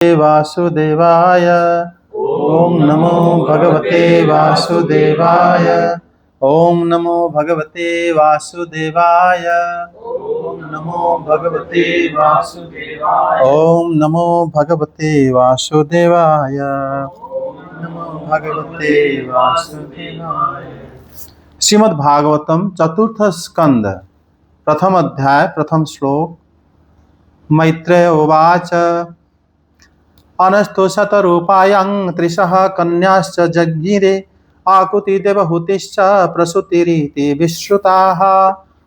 वासुदेवाय। ओम नमो भगवते वासुदेवाय। ओम नमो भगवते वासुदेवाय। ओम नमो भगवते वासुदेवाय। ओम नमो भगवते वासुदेवाय। नमो भगवते वासुदेवाय। श्रीमद् भागवतम चतुर्थ स्कंद प्रथम अध्याय प्रथम श्लोक। मैत्रेय उवाच अनस्तो शतरूपायं त्रिशः कन्याश्च जज्ञिरे आकुति देवहूतिश्च प्रसूतिरिति विश्रुताः।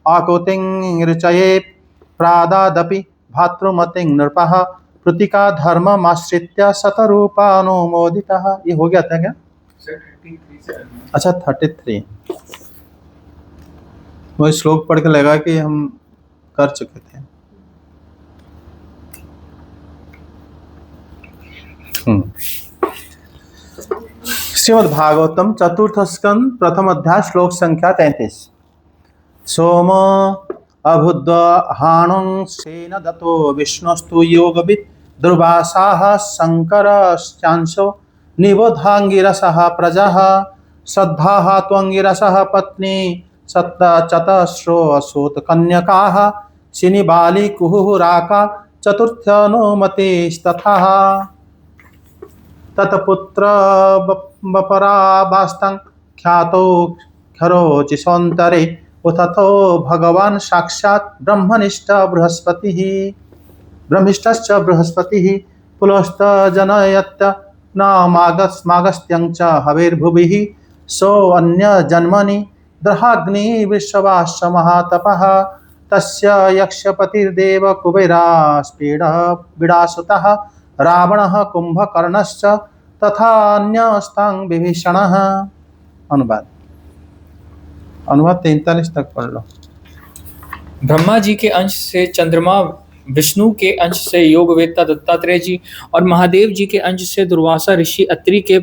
आकुतिं ऋचये प्रादादपि भातृमतिं नृपः प्रतीका धर्ममाश्रित्य शतरूपानुमोदितः। ये हो गया था क्या? अच्छा 33। वो श्लोक पढ़ के लगा कि हम कर चुके थे। श्रीमद् भागवतम चतुर्थ स्कंद प्रथम अध्याय श्लोक संख्या 33। सोम अभुद्वहाणं सेन दतो विष्णुस्तु योगवित् दुर्वासाः शंकरश्चांशो निबोधांगिरसः प्रजः श्रद्धाः त्वंगिरसः पत्नी चतस्रो असूत कन्यकाः शिनिबाली कुहुराका चतुर्थ्यनुमतिस्तथा तत्पुत्र बपरावास्तं ख्यातो खरोचिषोऽन्तरे उतथो भगवान् साक्षात् ब्रह्मिष्ठश्च बृहस्पतिः पुलस्तजनयत् नामागस्त्यं च हविर्भुविः सोऽन्यजन्मनि दहाग्निविश्वाश्च महातपः तस्य यक्षपतिर्देव कुबेरास्पीडः विडासुतः रावणः कुंभकर्णश्च तथा अन्यस्तां विभीषणः। अनुवाद 43 तक पढ़ लो। ब्रह्मा जी के अंश से चंद्रमा, विष्णु के अंश से योगवेत्ता दत्तात्रेय जी और महादेव जी के अंश से दुर्वासा ऋषि अत्रि के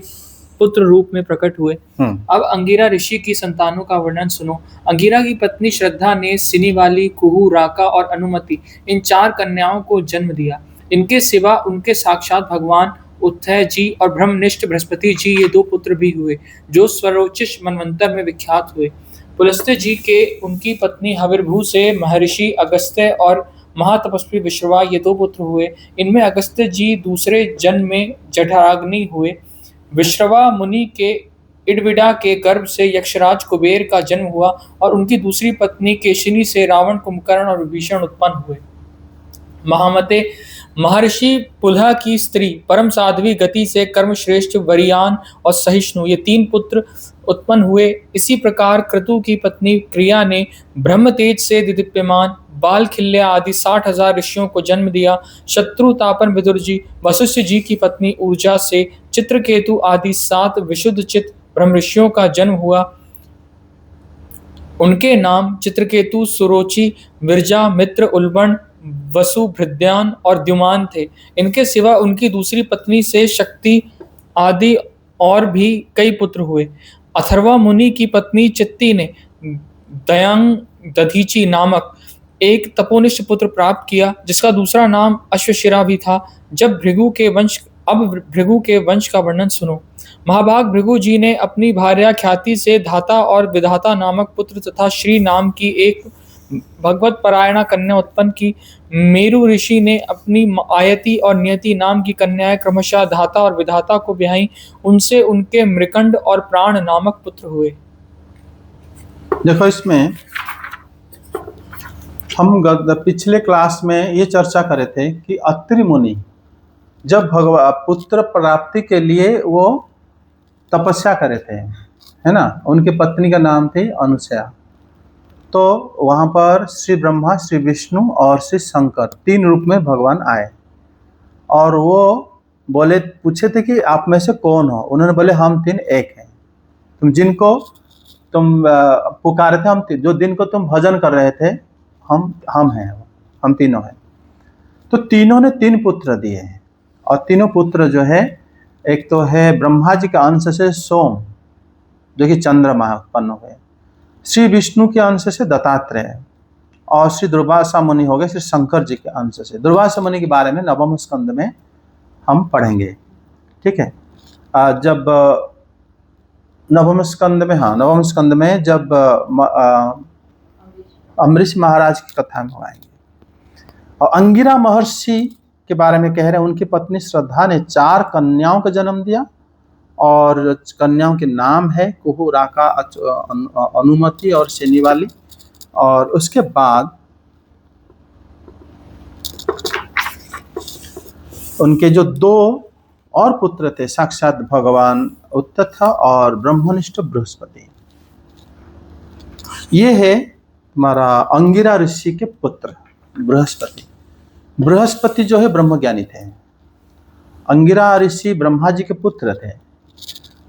पुत्र रूप में प्रकट हुए। अब अंगिरा ऋषि की संतानों का वर्णन सुनो। अंगिरा की पत्नी श्रद्धा ने सिनीवाली, कुहू, राका और अनुमति इन 4 कन्याओं को जन्म दिया। इनके सिवा उनके साक्षात भगवान उत्थय जी और ब्रह्मनिष्ठ बृहस्पति जी ये 2 पुत्र भी हुए, जो स्वरोचिष मनवंतर में विख्यात हुए। पुलस्त्य जी के उनकी पत्नी हविर्भू से महर्षि अगस्त्य और महातपस्वी विश्रवा ये 2 पुत्र हुए। इनमें अगस्त्य जी दूसरे जन्म में जठराग्नि हुए। विश्रवा मुनि के इडविडा के गर्भ से यक्षराज कुबेर का जन्म हुआ और उनकी दूसरी पत्नी केशिनी से रावण, कुंभकर्ण और विभीषण उत्पन्न हुए। महामते महर्षि पुलह की स्त्री परम साध्वी गति से कर्मश्रेष्ठ वरियान और सहिष्णु ये 3 पुत्र उत्पन्न हुए। इसी प्रकार क्रतु की पत्नी क्रिया ने ब्रह्म तेज से दीप्यमान बाल खिल्या आदि 60,000 ऋषियों को जन्म दिया। शत्रु तापन विदुर जी वशिष्ठ जी की पत्नी ऊर्जा से चित्रकेतु आदि 7 विशुद्ध चित्त ब्रह्म ऋषियों का जन्म हुआ। उनके नाम चित्रकेतु, सुरोचि, विरजा, मित्र, उल्बण, वसु, भृद्यान और द्युमान थे। इनके सिवा उनकी दूसरी पत्नी से शक्ति आदि और भी कई पुत्र हुए। अथर्वा मुनि की पत्नी चित्ती ने दयांग दधीची नामक एक तपोनिष्ठ पुत्र प्राप्त किया, जिसका दूसरा नाम अश्वशिरा भी था। भृगु के वंश का वर्णन सुनो। महाभाग भृगु जी ने अपनी भार्या ख्याति से धाता और विधाता नामक पुत्र तथा श्री नाम की एक भगवत परायणा कन्या उत्पन्न की। मेरु ऋषि ने अपनी आयति और नियति नाम की कन्याएं क्रमशः धाता और विधाता को ब्याही। उनसे उनके मृकंड और प्राण नामक पुत्र हुए। देखो, इसमें हम पिछले क्लास में ये चर्चा करे थे कि अत्रि मुनि जब पुत्र प्राप्ति के लिए वो तपस्या करे थे, है ना। उनकी पत्नी का नाम थी अनुसया। तो वहाँ पर श्री ब्रह्मा, श्री विष्णु और श्री शंकर 3 रूप में भगवान आए और वो पूछे थे कि आप में से कौन हो। उन्होंने बोले हम 3 एक हैं। जिनको तुम पुकारे थे, जो दिन को तुम भजन कर रहे थे, हम हैं, हम तीनों हैं। तो तीनों ने 3 पुत्र दिए हैं और तीनों पुत्र जो है, एक तो है ब्रह्मा जी के अंश से सोम, जो कि चंद्रमा उत्पन्न हुए। श्री विष्णु के अंश से दत्तात्रेय और श्री दुर्वासा मुनि हो गए श्री शंकर जी के अंश से। दुर्वासा मुनि के बारे में 9वें स्कंद में हम पढ़ेंगे। ठीक है। जब नवम स्कंद में जब अम्बरीश महाराज की कथा में आएंगे। और अंगिरा महर्षि के बारे में कह रहे हैं, उनकी पत्नी श्रद्धा ने 4 कन्याओं का जन्म दिया और कन्याओं के नाम है कुहू, राका, अनुमति और शेनीवाली। और उसके बाद उनके जो 2 और पुत्र थे, साक्षात भगवान उत्तथ और ब्रह्मनिष्ठ बृहस्पति। ये है हमारा अंगिरा ऋषि के पुत्र बृहस्पति। बृहस्पति जो है ब्रह्मज्ञानी थे। अंगिरा ऋषि ब्रह्मा जी के पुत्र थे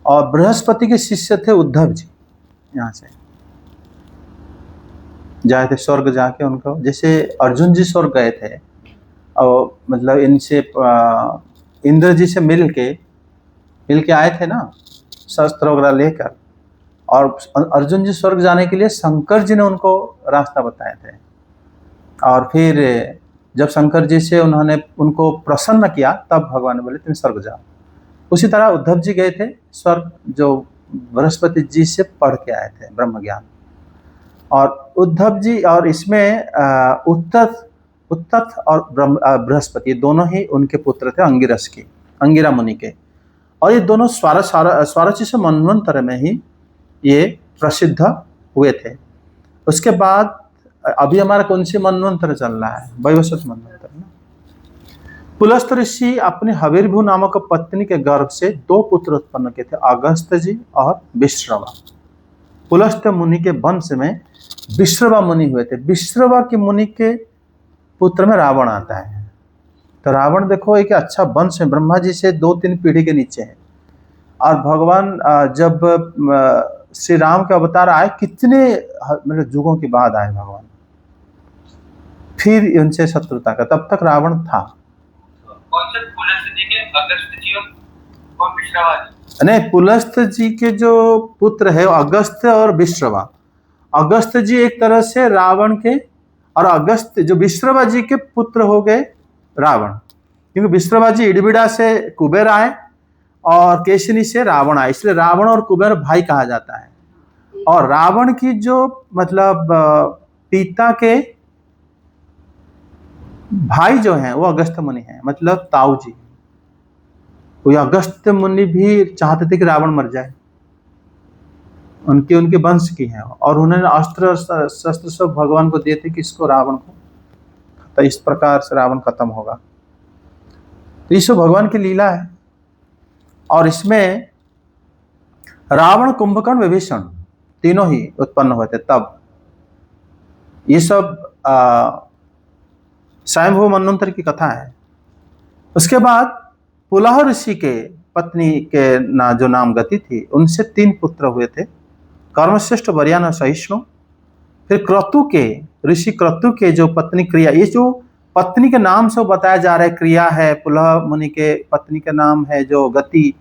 और बृहस्पति के शिष्य थे उद्धव जी। यहाँ से जाए थे स्वर्ग जाके उनको, जैसे अर्जुन जी स्वर्ग गए थे और मतलब इनसे इंद्र जी से मिल के आए थे ना, शस्त्र वगैरह लेकर। और अर्जुन जी स्वर्ग जाने के लिए शंकर जी ने उनको रास्ता बताए थे। और फिर जब शंकर जी से उन्होंने उनको प्रसन्न किया तब भगवान ने बोले तुम स्वर्ग जाओ। उसी तरह उद्धव जी गए थे स्वर्ग, जो बृहस्पति जी से पढ़ के आए थे ब्रह्म ज्ञान। और उद्धव जी और इसमें उत्तथ और बृहस्पति दोनों ही उनके पुत्र थे अंगिरा मुनि के। और ये दोनों स्वारची से मनवंतर में ही ये प्रसिद्ध हुए थे। उसके बाद अभी हमारा कौन सी मनवंतर चल रहा है? वैवस्वत मनवंतर ना। पुलस्त ऋषि अपने हविर्भु नामक पत्नी के गर्भ से 2 पुत्र उत्पन्न किए थे, अगस्त्य जी और विश्रवा। पुलस्त मुनि के वंश में विश्रवा मुनि हुए थे। विश्रवा के मुनि के पुत्र में रावण आता है। तो रावण देखो एक अच्छा वंश है, ब्रह्मा जी से 2-3 पीढ़ी के नीचे है। और भगवान जब श्री राम के अवतार आए, कितने मतलब युगों के बाद आए भगवान, फिर उनसे शत्रुता का, तब तक रावण था। नहीं, पुलस्त जी के जो पुत्र है अगस्त्य और विश्रवा। अगस्त्य जी एक तरह से रावण के, और अगस्त्य जो विश्रवा जी के पुत्र हो गए रावण, क्योंकि विश्रवा जी इडबिडा से कुबेर आए और केशिनी से रावण आए, इसलिए रावण और कुबेर भाई कहा जाता है। और रावण की जो मतलब पिता के भाई जो हैं वो अगस्त्य मुनि हैं, मतलब ताऊ जी। वो अगस्त्य मुनि भी चाहते थे कि रावण मर जाए, उनके वंश की हैं। और उन्होंने अस्त्र शस्त्र सब भगवान को दिए थे कि इसको रावण को, तो इस प्रकार से रावण खत्म होगा। तो ये सब भगवान की लीला है। और इसमें रावण, कुंभकर्ण, विभीषण तीनों ही उत्पन्न हुए थे तब। ये सब स्वयंभू मनवंतर की कथा है। उसके बाद पुलह ऋषि के पत्नी के जो नाम गति थी, उनसे 3 पुत्र हुए थे, कर्मश्रेष्ठ, वरियान और सहिष्णु। फिर क्रतु के ऋषि क्रतु के जो पत्नी क्रिया, ये जो पत्नी के नाम से बताया जा रहा है क्रिया है, पुलह मुनि के पत्नी के नाम है जो गति,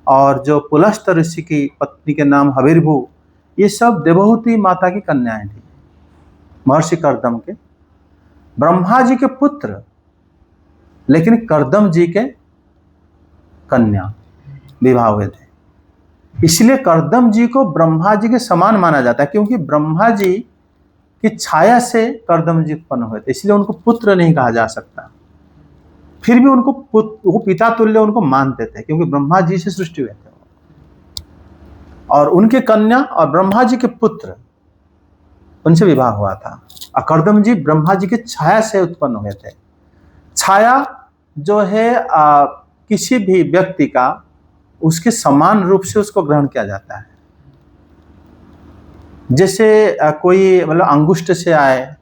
और जो पुलस्त ऋषि की पत्नी के नाम हविर्भु, ये सब देवहूति माता की कन्याएं थी, महर्षि कर्दम के, ब्रह्मा जी के पुत्र, लेकिन कर्दम जी के कन्या विवाह हुए थे। इसलिए कर्दम जी को ब्रह्मा जी के समान माना जाता है, क्योंकि ब्रह्मा जी की छाया से कर्दम जी उत्पन्न हुए थे, इसलिए उनको पुत्र नहीं कहा जा सकता। फिर भी उनको वो पिता तुल्य उनको मानते थे, क्योंकि ब्रह्मा जी से सृष्टि हुए थे। और उनके कन्या और ब्रह्मा जी के पुत्र, उनसे विवाह हुआ था। और कर्दम जी ब्रह्मा जी की छाया से उत्पन्न हुए थे। छाया जो है किसी भी व्यक्ति का उसके समान रूप से उसको ग्रहण किया जाता है। जैसे कोई मतलब अंगुष्ठ से आए,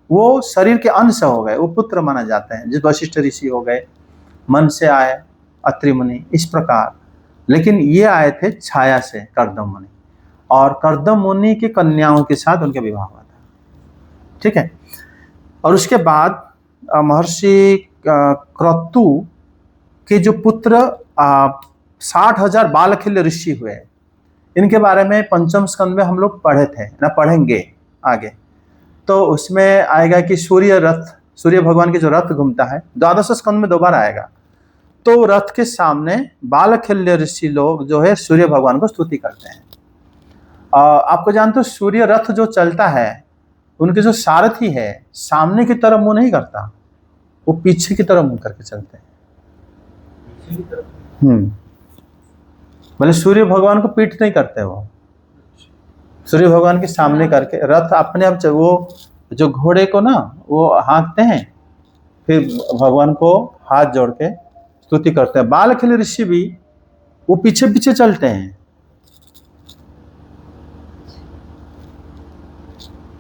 वो शरीर के अंश हो गए, वो पुत्र माना जाते हैं। जिस वशिष्ठ ऋषि हो गए, मन से आए अत्रि मुनि, इस प्रकार। लेकिन ये आए थे छाया से, कर्दम मुनि, और कर्दम मुनि की कन्याओं के साथ उनके विवाह हुआ था। ठीक है। और उसके बाद महर्षि क्रतु के जो पुत्र 60,000 बालखिल्य ऋषि हुए, इनके बारे में पंचम स्कंद में हम लोग पढ़े थे ना, पढ़ेंगे आगे। तो उसमें आएगा कि सूर्य भगवान के जो रथ घूमता है, 12 स्कंद में 2 बार आएगा। तो रथ के सामने बालखिल्य ऋषि लोग जो है सूर्य भगवान को स्तुति करते हैं। आपको जानते हो सूर्य रथ जो चलता है, उनके जो सारथी है सामने की तरफ मुंह नहीं करता, वो पीछे की तरफ मुंह करके चलते हैं। भले सूर्य भगवान को पीठ नहीं करते, वो सूर्य भगवान के सामने करके रथ अपने आप वो जो घोड़े को ना वो हाँकते हैं, फिर भगवान को हाथ जोड़ के स्तुति करते हैं। बालखिल्य ऋषि भी वो पीछे पीछे चलते हैं।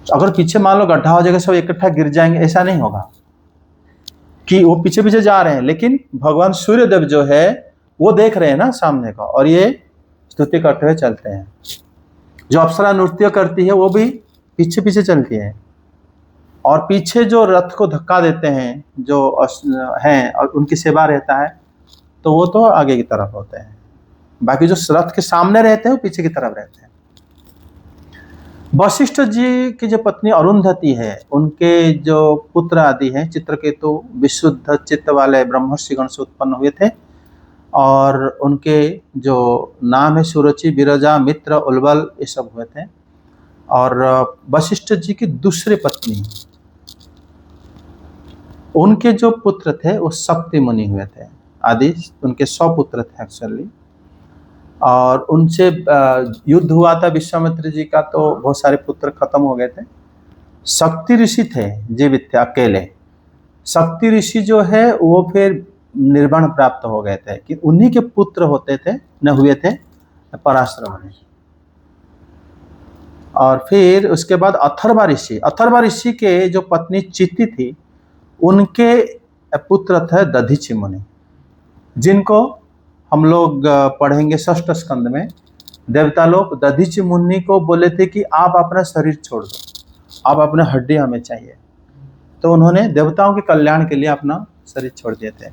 अगर पीछे मान लो गड्ढा हो जाएगा, सब इकट्ठा गिर जाएंगे, ऐसा नहीं होगा कि वो पीछे पीछे जा रहे हैं, लेकिन भगवान सूर्यदेव जो है वो देख रहे हैं ना सामने को, और ये स्तुति करते हुए चलते हैं। जो अप्सरा नृत्य करती है वो भी पीछे पीछे चलती है, और पीछे जो रथ को धक्का देते हैं जो हैं और उनकी सेवा रहता है, तो वो तो आगे की तरफ होते हैं। बाकी जो रथ के सामने रहते हैं वो पीछे की तरफ रहते हैं। वशिष्ठ जी की जो पत्नी अरुंधति है, उनके जो पुत्र आदि हैं, चित्रकेतु विशुद्ध चित्त वाले ब्रह्मर्षिगण से उत्पन्न हुए थे, और उनके जो नाम है सुरुचि, विरजा, मित्र, उल्बल, ये सब हुए थे। और वशिष्ठ जी की दूसरी पत्नी, उनके जो पुत्र थे वो शक्ति मुनि हुए थे आदि, उनके 100 पुत्र थे एक्चुअली। और उनसे युद्ध हुआ था विश्वामित्र जी का, तो बहुत सारे पुत्र खत्म हो गए थे। शक्ति ऋषि थे जीवित थे अकेले। शक्ति ऋषि जो है वो फिर निर्वाण प्राप्त हो गए थे, कि उन्हीं के पुत्र होते थे न हुए थे पराशर मुनि। और फिर उसके बाद अथर्वा ऋषि के जो पत्नी चिति थी, उनके पुत्र थे दधीचि मुनि, जिनको हम लोग पढ़ेंगे 6ठ स्कंद में। देवता लोग दधीचि मुनि को बोले थे कि आप अपना शरीर छोड़ दो, आप अपने हड्डी हमें चाहिए, तो उन्होंने देवताओं के कल्याण के लिए अपना शरीर छोड़ दिए थे।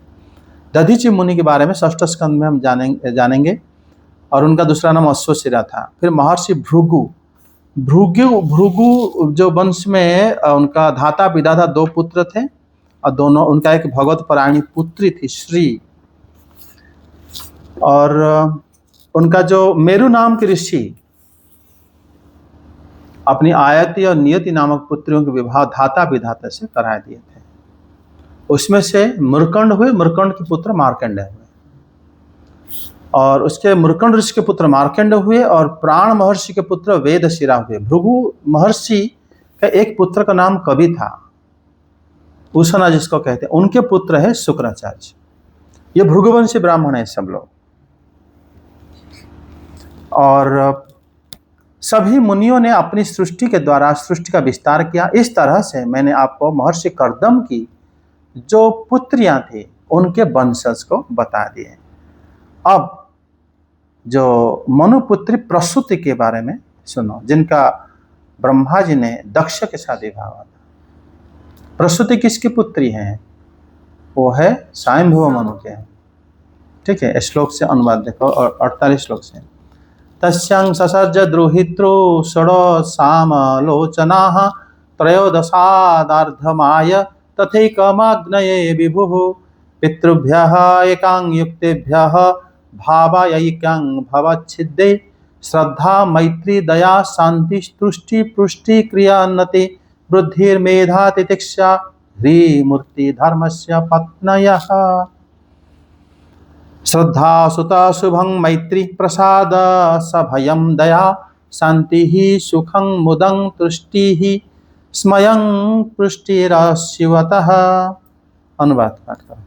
दधीचि मुनि के बारे में 6ठ स्कंद में हम जानेंगे। और उनका दूसरा नाम अश्वशिरा था। फिर महर्षि भृगु जो वंश में उनका धाता विधाता 2 पुत्र थे, और दोनों, उनका एक भगवत परायणी पुत्री थी श्री, और उनका जो मेरु नाम के ऋषि अपनी आयति और नियति नामक पुत्रियों के विवाह धाता विधाता से करा दिए थे। उसमें से मुरकंड हुए, मुरकंड के पुत्र मार्कंडेय हुए, और उसके मुरकंड ऋषि के पुत्र मार्कंडेय हुए, और प्राण महर्षि के पुत्र वेदशिरा हुए। भृगु महर्षि का एक पुत्र का नाम कवि था, उषना जिसको कहते हैं, उनके पुत्र है शुक्राचार्य। ये भृगुवंशी ब्राह्मण है सब लोग। और सभी मुनियों ने अपनी सृष्टि के द्वारा सृष्टि का विस्तार किया। इस तरह से मैंने आपको महर्षि कर्दम की जो पुत्रियां थी उनके वंशज को बता दिए। अब जो मनुपुत्री प्रसूति के बारे में सुनो, जिनका ब्रह्मा जी ने दक्ष के साथ विवाह हुआ था। प्रसूति किसकी पुत्री है? वो है स्वयंभुव मनु के। ठीक है, श्लोक से अनुवाद देखो, और 48 श्लोक से। तस्यां ससर्ज द्रोहित्रो षड सामलोचनाः त्रयोदशादार्धमाय तथैकमाग्नये विभुः पितृभ्यः एकां युक्तेभ्यः भावायैकां भवच्छिद्दे श्रद्धा मैत्री दया शांति तुष्टि पुष्टि क्रियान्नति बुद्धिर्मेधा तितिक्षा ह्रीमूर्ति धर्मस्य पत्नयः। श्रद्धा सुता शुभं मैत्री प्रसाद सभयं दया शांति सुखं मुदं तुष्टि स्मयं पुष्टिरशिवतः। अनुवाद पाठ करो।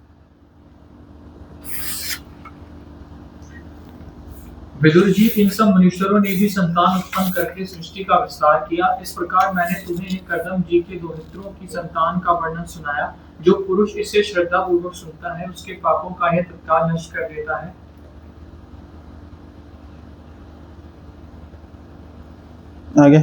विदुर जी, इन सब मनुष्यों ने भी संतान उत्पन्न करके सृष्टि का विस्तार किया। इस प्रकार मैंने तुम्हें कर्दम जी के दोहित्रों की संतान का वर्णन सुनाया। जो पुरुष इसे श्रद्धा पूर्वक सुनता है उसके पापों का यह तत्काल नष्ट कर देता है। आगे।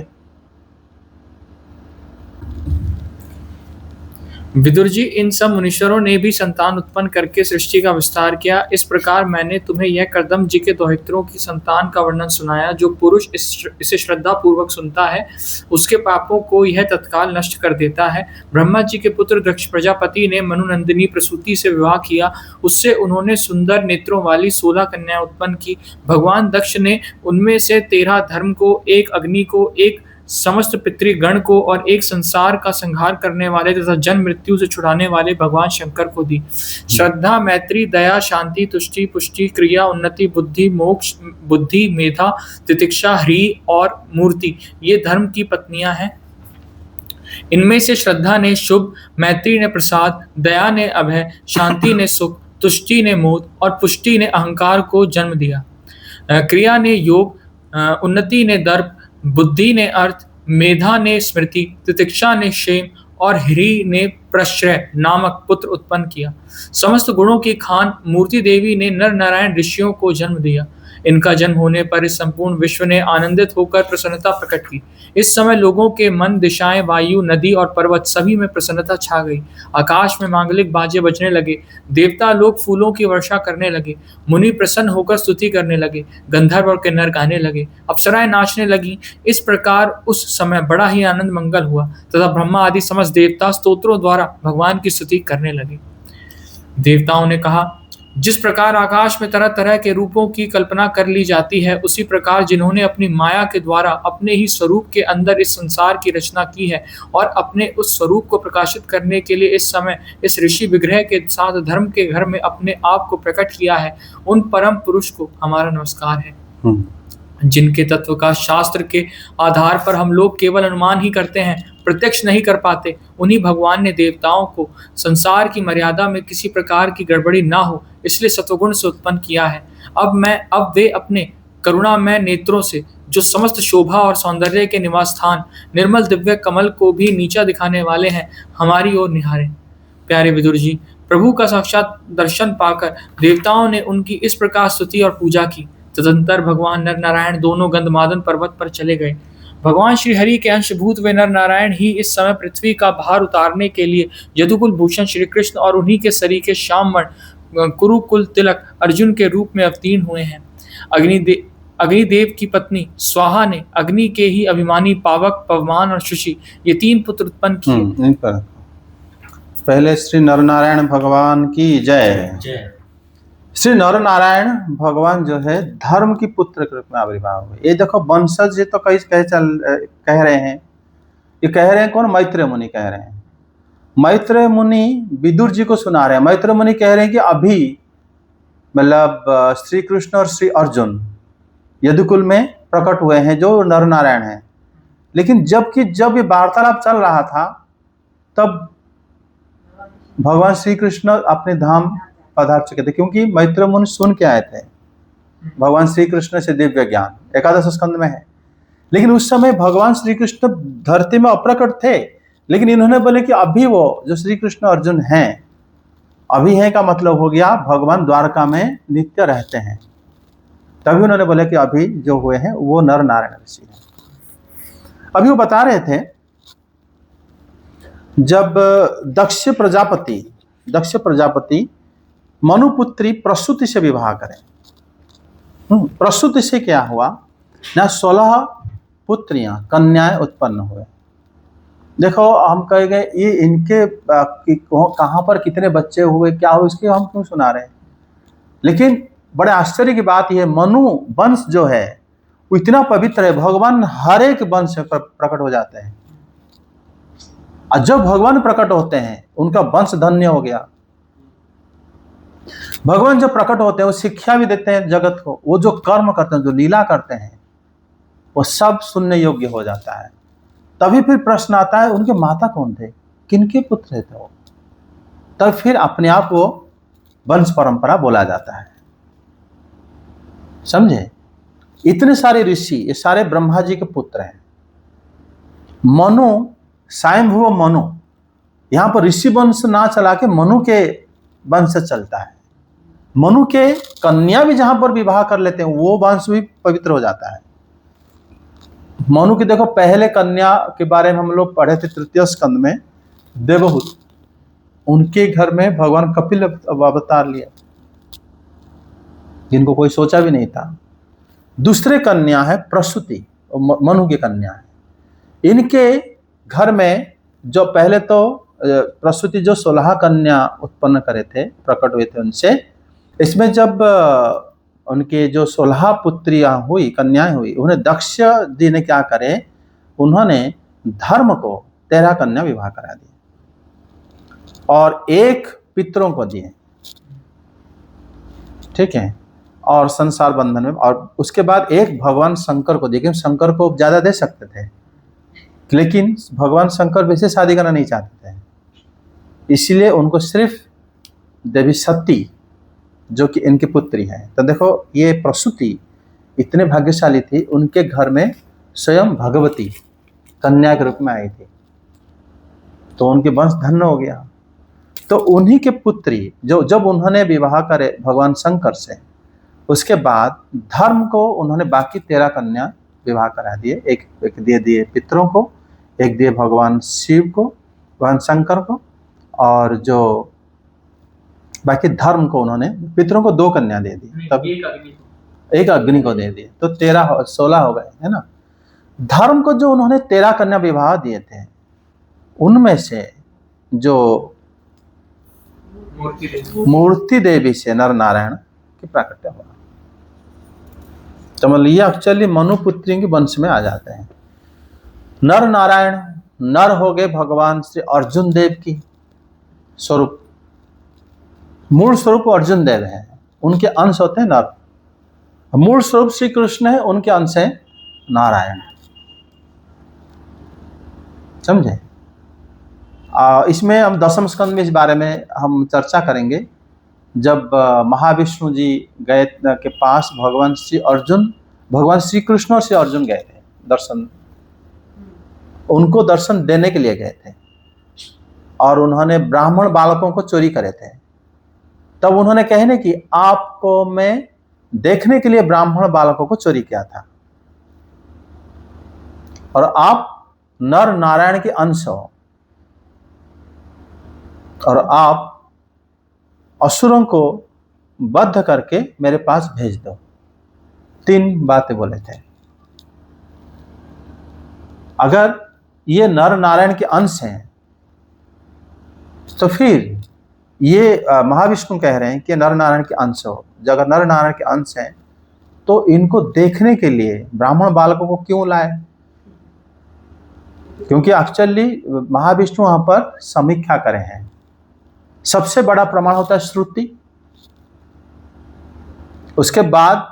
विदुर जी, इन सब मुनीश्वरों ने भी संतान उत्पन्न करके सृष्टि का विस्तार किया। इस प्रकार मैंने तुम्हें यह कर्दम जी के दोहित्रों की संतान का वर्णन सुनाया। जो पुरुष इसे श्रद्धा पूर्वक सुनता है, उसके पापों को यह तत्काल नष्ट कर देता है। ब्रह्मा जी के पुत्र दक्ष प्रजापति ने मनुनंदिनी प्रसूति से विवाह किया। उससे उन्होंने सुंदर नेत्रों वाली 16 कन्याएं उत्पन्न की। भगवान दक्ष ने उनमें से 13 धर्म को, एक अग्नि को, एक समस्त पितृगण को और एक संसार का संहार करने वाले तथा जन्म मृत्यु से छुड़ाने वाले भगवान शंकर को दी। श्रद्धा, मैत्री, दया, शांति, तुष्टि, पुष्टि, क्रिया, उन्नति, बुद्धि, मोक्ष, बुद्धि, मेधा, तितिक्षा, ह्री और मूर्ति ये धर्म की पत्नियां हैं। इनमें से श्रद्धा ने शुभ, मैत्री ने प्रसाद, दया ने अभय, शांति ने सुख, तुष्टि ने मोद और पुष्टि ने अहंकार को जन्म दिया। क्रिया ने योग, उन्नति ने दर्प, बुद्धि ने अर्थ, मेधा ने स्मृति, तितिक्षा ने क्षेम और ह्री ने प्रश्रय नामक पुत्र उत्पन्न किया। समस्त गुणों की खान मूर्ति देवी ने नर नारायण ऋषियों को जन्म दिया। इनका जन्म होने पर इस संपूर्ण विश्व ने आनंदित होकर प्रसन्नता प्रकट की। इस समय लोगों के मन, दिशाएं, वायु, नदी और पर्वत सभी में प्रसन्नता छा गई। आकाश में मांगलिक बाजे बजने लगे। देवता लोग फूलों की वर्षा करने लगे। मुनि प्रसन्न होकर स्तुति करने लगे। गंधर्व और किन्नर गाने लगे। अप्सराएं नाचने लगी। इस प्रकार उस समय बड़ा ही आनंद मंगल हुआ तथा ब्रह्मा आदि समस्त देवता स्तोत्रों द्वारा भगवान की स्तुति करने लगे। देवताओं ने कहा, जिस प्रकार आकाश में तरह तरह के रूपों की कल्पना कर ली जाती है, उसी प्रकार जिन्होंने अपनी माया के द्वारा अपने ही स्वरूप के अंदर इस संसार की रचना की है और अपने उस स्वरूप को प्रकाशित करने के लिए इस समय इस ऋषि विग्रह के साथ धर्म के घर में अपने आप को प्रकट किया है, उन परम पुरुष को हमारा नमस्कार है। जिनके तत्व का शास्त्र के आधार पर हम लोग केवल अनुमान ही करते हैं, प्रत्यक्ष नहीं कर पाते, उन्हीं भगवान ने देवताओं को संसार की मर्यादा में किसी प्रकार की गड़बड़ी ना हो इसलिए सत्वगुण से उत्पन्न किया है। अब वे अपने करुणामय नेत्रों से जो समस्त शोभा और सौंदर्य के निवास स्थान निर्मल दिव्य कमल को भी नीचा दिखाने वाले हैं, हमारी ओर निहारें। प्यारे विदुर जी, प्रभु का साक्षात दर्शन पाकर देवताओं ने उनकी इस प्रकार स्तुति और पूजा की। तदंतर भगवान नर नारायण दोनों गंधमादन पर्वत पर चले गए। भगवान श्री हरि के अंशभूत वे नर नारायण ही इस समय पृथ्वी का भार उतारने के लिए यदुकुल भूषण श्री कृष्ण और उन्हीं के सरीखे श्यामवर्ण कुरुकुल तिलक अर्जुन के रूप में अवतीर्ण हुए हैं। अग्निदेव की पत्नी स्वाहा ने अग्नि के ही अभिमानी पावक, पवमान और शुचि ये 3 पुत्र उत्पन्न किए। पहले श्री नरनारायण भगवान की जय। श्री नरनारायण भगवान जो है धर्म की पुत्र के रूप में आविर्भाव हुए। ये देखो वंशज तो कई कह रहे हैं, ये कह रहे हैं कौन? मैत्रेय मुनि कह रहे हैं। मैत्रेय मुनि विदुर जी को सुना रहे हैं। मैत्रेय मुनि कह रहे हैं कि अभी मतलब श्री कृष्ण और श्री अर्जुन यदुकुल में प्रकट हुए हैं जो नरनारायण हैं। लेकिन जब ये वार्तालाप चल रहा था तब भगवान श्री कृष्ण अपने धाम पधार चुके थे, क्योंकि मैत्रेय मुनि सुन के आए थे भगवान श्री कृष्ण से दिव्य ज्ञान, 11 स्कंद में है। लेकिन उस समय भगवान श्री कृष्ण धरती में अप्रकट थे, लेकिन इन्होंने बोले कि अभी वो जो श्री कृष्ण अर्जुन हैं, अभी है का मतलब हो गया भगवान द्वारका में नित्य रहते हैं। तभी उन्होंने बोले कि अभी जो हुए हैं वो नर नारायण ऋषि हैं। अभी वो बता रहे थे जब दक्ष प्रजापति मनुपुत्री प्रसूति से विवाह करें। प्रसूति से क्या हुआ ना, 16 पुत्रियां कन्याएं उत्पन्न हुए। देखो हम कहेंगे ये इनके कहां पर कितने बच्चे हुए, क्या हुए, इसके हम क्यों सुना रहे हैं। लेकिन बड़े आश्चर्य की बात यह, मनु वंश जो है वो इतना पवित्र है, भगवान हर एक वंश से प्रकट हो जाते हैं। और जब भगवान प्रकट होते हैं उनका वंश धन्य हो गया। भगवान जब प्रकट होते हैं वो शिक्षा भी देते हैं जगत को। वो जो कर्म करते हैं, जो लीला करते हैं, वो सब सुनने योग्य हो जाता है। तभी फिर प्रश्न आता है उनके माता कौन थे, किनके पुत्र थे वो। तब फिर अपने आप वो वंश परंपरा बोला जाता है। समझे? इतने सारे ऋषि, ये सारे ब्रह्मा जी के पुत्र हैं। मनु, स्वयंभुव मनु, यहाँ पर ऋषि वंश ना चला के मनु के वंश से चलता है। मनु के कन्या भी जहां पर विवाह कर लेते हैं वो वंश भी पवित्र हो जाता है। मनु की देखो पहले कन्या के बारे में हम लोग पढ़े थे 3 स्कंद में, देवहूति। उनके घर में भगवान कपिल अवतार लिया, जिनको कोई सोचा भी नहीं था। दूसरे कन्या है प्रसूति, मनु की कन्या है। इनके घर में जो पहले तो प्रसूति जो 16 कन्या उत्पन्न करे थे, प्रकट हुए थे उनसे, इसमें जब उनके जो 16 पुत्रियां हुई, कन्याएं हुई, उन्हें दक्ष जी ने क्या करे, उन्होंने धर्म को 13 कन्या विवाह करा दी और एक पितरों को दिए, ठीक है, और संसार बंधन में, और उसके बाद एक भगवान शंकर को दिए, क्योंकि शंकर को ज्यादा दे सकते थे, लेकिन भगवान शंकर वैसे शादी करना नहीं चाहते थे, इसलिए उनको सिर्फ देवी सती जो कि इनकी पुत्री है। तो देखो ये प्रसूति इतने भाग्यशाली थी, उनके घर में स्वयं भगवती कन्या के रूप में आई थी, तो उनके वंश धन्य हो गया। तो उन्हीं के पुत्री जो जब उन्होंने विवाह करे भगवान शंकर से, उसके बाद धर्म को उन्होंने बाकी 13 कन्या विवाह करा दिए, एक दे दिए पितरों को, एक दिए भगवान शिव को, भगवान शंकर को, और जो बाकी धर्म को उन्होंने, पितरों को 2 कन्या दे दी, तब एक अग्नि को दे दिए, तो 16 हो गए, है ना। धर्म को जो उन्होंने 13 कन्या विवाह दिए थे, उनमें से जो मूर्ति देवी से नर नारायण की प्राकट्य हुआ, तो मतलब ये एक्चुअली मनुपुत्री के वंश में आ जाते हैं। नर नारायण, नर हो गए भगवान श्री अर्जुन देव की स्वरूप, मूल स्वरूप अर्जुन देव है, उनके अंश होते हैं नर। मूल स्वरूप श्री कृष्ण है, उनके अंश है नारायण, समझे। इसमें हम दशम स्कंद में इस बारे में हम चर्चा करेंगे, जब महाविष्णु जी गए के पास भगवान श्री कृष्ण और श्री अर्जुन गए थे दर्शन, उनको दर्शन देने के लिए गए थे, और उन्होंने ब्राह्मण बालकों को चोरी करे थे। तब उन्होंने कहने कि आपको मैं देखने के लिए ब्राह्मण बालकों को चोरी किया था, और आप नर नारायण के अंश हो, और आप असुरों को बद्ध करके मेरे पास भेज दो। 3 बातें बोले थे। अगर ये नर नारायण के अंश हैं, तो फिर ये महाविष्णु कह रहे हैं कि नर नारायण के अंश हो। अगर नर नारायण के अंश हैं, तो इनको देखने के लिए ब्राह्मण बालकों को क्यों लाए? क्योंकि एक्चुअली महाविष्णु वहां पर समीक्षा करे हैं। सबसे बड़ा प्रमाण होता है श्रुति, उसके बाद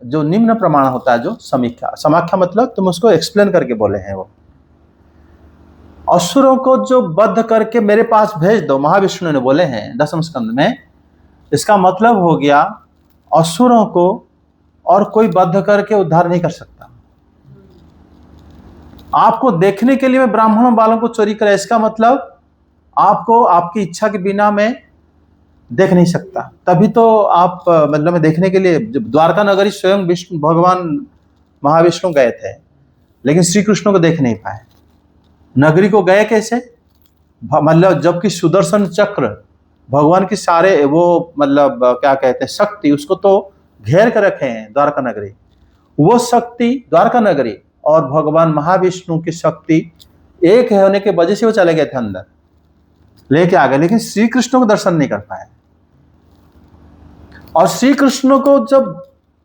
जो निम्न प्रमाण होता है जो समीक्षा। समीक्षा मतलब तुम उसको एक्सप्लेन करके बोले हैं। वो असुरों को जो बद्ध करके मेरे पास भेज दो, महाविष्णु ने बोले हैं दशम स्कंद में। इसका मतलब हो गया असुरों को और कोई बद्ध करके उद्धार नहीं कर सकता। आपको देखने के लिए मैं ब्राह्मणों बालों को चोरी करे, इसका मतलब आपको आपकी इच्छा के बिना मैं देख नहीं सकता। तभी तो आप मतलब मैं देखने के लिए, जब द्वारका नगरी स्वयं विष्णु भगवान महाविष्णु गए थे, लेकिन श्री कृष्ण को देख नहीं पाए। नगरी को गए कैसे? मतलब जबकि सुदर्शन चक्र भगवान की सारे वो मतलब क्या कहते हैं शक्ति, उसको तो घेर कर रखे हैं द्वारका नगरी। वो शक्ति द्वारका नगरी और भगवान महाविष्णु की शक्ति एक होने के वजह से वो चले गए थे अंदर, लेके आ गए, लेकिन श्री कृष्ण को दर्शन नहीं कर पाए। और श्री कृष्ण को जब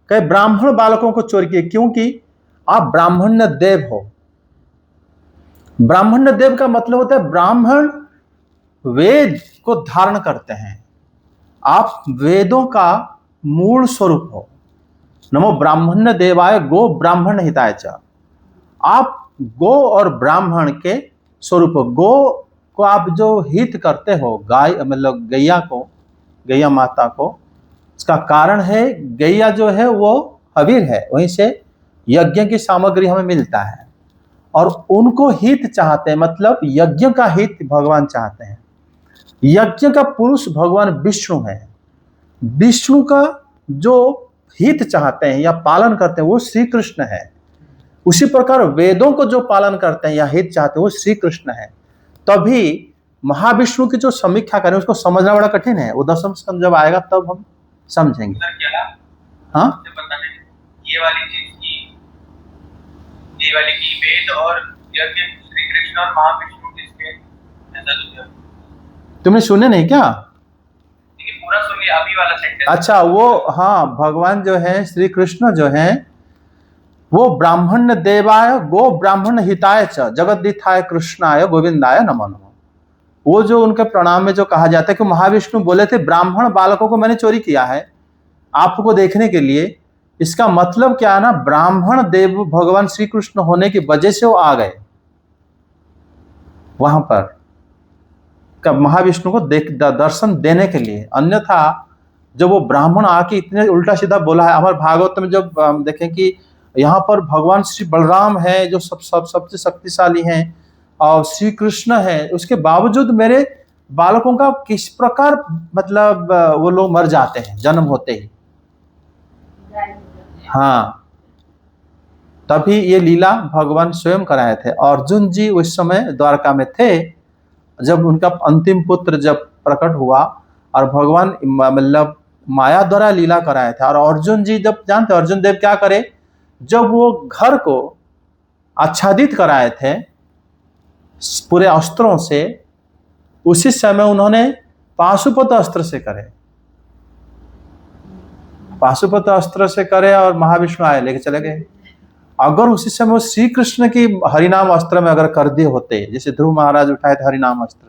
कई ब्राह्मण बालकों को चोरी किए, क्योंकि आप ब्राह्मण्य देव हो। ब्राह्मण्य देव का मतलब होता है ब्राह्मण वेद को धारण करते हैं, आप वेदों का मूल स्वरूप हो। नमो ब्राह्मण्य देवाय गो ब्राह्मण हिताय च। आप गो और ब्राह्मण के स्वरूप हो। गो को आप जो हित करते हो, गाय मतलब गैया को, गैया माता को, इसका कारण है गैया जो है वो हवीर है, वहीं से यज्ञ की सामग्री हमें मिलता है, और उनको हित चाहते हैं, मतलब यज्ञ का हित भगवान चाहते हैं। यज्ञ का पुरुष भगवान विष्णु है। विष्णु का जो हित चाहते हैं या पालन करते हैं वो श्री कृष्ण है। उसी प्रकार वेदों को जो पालन करते हैं या हित चाहते हैं वो श्री कृष्ण है। तभी महाविष्णु की जो समीक्षा करें उसको समझना बड़ा कठिन है। वो 10वें स्कंद जब आएगा तब हम समझेंगे। हाँ, ये वाली चीज की, ये वाली की वेद और यज्ञ श्री कृष्ण और महाविष्णु किसके, ऐसा तो तुमने सुने नहीं क्या? पूरा सुनिए अभी वाला सेंटेंस। अच्छा, वो हाँ, भगवान जो है श्री कृष्ण जो है वो ब्राह्मण देवाय गो ब्राह्मण हिताय च जगद्दिथाय कृष्णाय गोविंदाय नमो नमः। वो जो उनके प्रणाम में जो कहा जाता है कि महाविष्णु बोले थे ब्राह्मण बालकों को मैंने चोरी किया है आपको देखने के लिए। इसका मतलब क्या है ना, ब्राह्मण देव भगवान श्री कृष्ण होने की वजह से वो आ गए वहां पर कब महाविष्णु को दर्शन देने के लिए। अन्यथा जब वो ब्राह्मण आके इतने उल्टा सीधा बोला है, हमारे भागवत में जब देखें कि यहाँ पर भगवान श्री बलराम है जो सबसे शक्तिशाली हैं और श्री कृष्ण है, उसके बावजूद मेरे बालकों का किस प्रकार मतलब वो लोग मर जाते हैं जन्म होते ही। हाँ, तभी ये लीला भगवान स्वयं कराए थे। अर्जुन जी उस समय द्वारका में थे जब उनका अंतिम पुत्र जब प्रकट हुआ और भगवान मतलब माया द्वारा लीला कराए थे। और अर्जुन जी जब जानते अर्जुन देव क्या करे, जब वो घर को आच्छादित कराए थे पूरे अस्त्रों से, उसी समय उन्होंने पाशुपत अस्त्र से करे, पाशुपत अस्त्र से करे और महाविष्णु आए लेके चले गए। अगर उसी समय वो श्री कृष्ण की हरिनाम अस्त्र में अगर कर दिए होते, जैसे ध्रुव महाराज उठाए थे हरिनाम अस्त्र,